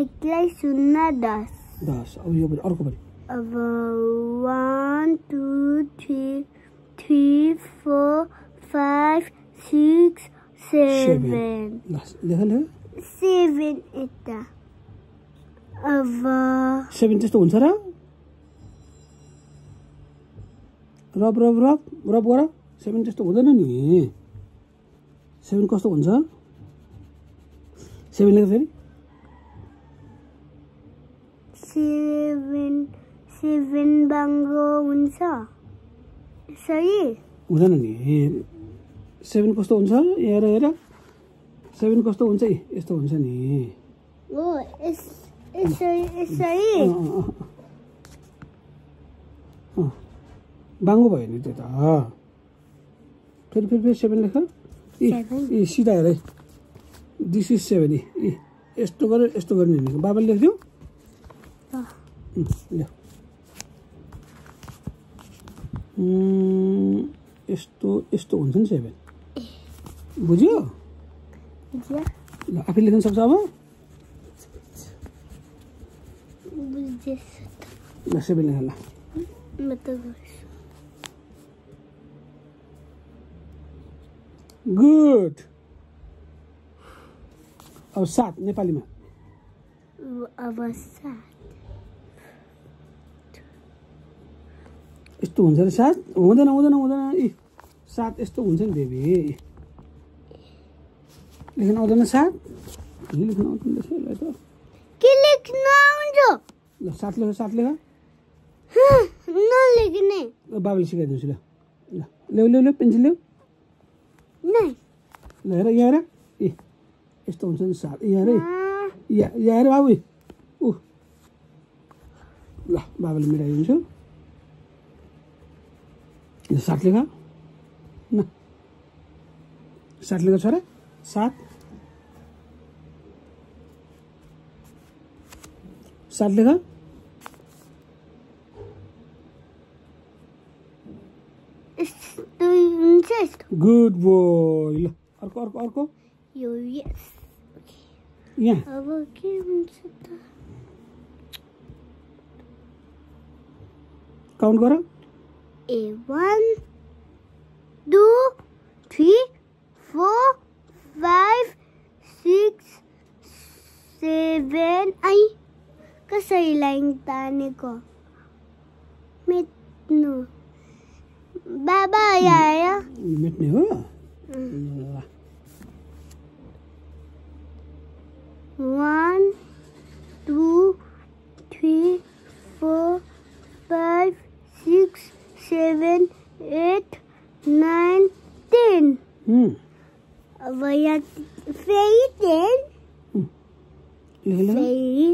एकलाई 0 10 10 अब यो पनि अर्को पनि अब 1 2 3 4 5 6 7 लेख 7 यता अब 7 त्यस्तो हुन्छ र रब रब रब रब गर 7 त्यस्तो हुँदैन नि 7 कस्तो हुन्छ 7 लेख फेरि 7 बाङ्गो हुन्छ सही हुँदैन नि 7 कस्तो हुन्छ हेर हेर 7 कस्तो हुन्छ यस्तो हुन्छ नि ओ यसरी बाङ्गो भयो नि त्यो त फेरि फेरि फेरि 7 लेख ए सिधा हेर है दिस इज 7 यस्तो गरेर यस्तो गर्ने नि बाबाले लेख्दियो ल यस्तो यस्तो हुन्छ नि 7 बुझ्यो ल आफै लेख्न सक्छ अब ल 7 लेख ल गुड अब 7 नेपालीमा अब 7 यस्तो हुन्छ र 7 हुँदैन हुँदैन हुँदैन 7 यस्तो हुन्छ नि बेबी लेख्न आउँदैन 7 लेख्न आउँदैन त के लेख्न आउँछ ल 7 लेख 7 लेख नलेख्ने बाबाले सिकाइदिन्छु ल ल्याउ ल्याउ ल्याउ पेन्सिल ल्याउ नै ल हेर यहाँ हेर यस्तो हुन्छ नि 7 यहाँ हेर यहाँ हेर बाबु ल बाबाले मिलाइदिन्छु 7 लेख न 7 लेख छोरा 7 लेख गुड बोय ल अर्को अर्को अर्को यो यस यहाँ अब के हुन्छ त काउन्ट गर 1 2 3 4 5 6 7 आई कसरी लाइन तानेको मेट्नु बाबा आया मेट्ने हो ल 1 2 3 4 5 6 7 8 9 10 अब यहाँ फेरि 10 लेख फेरि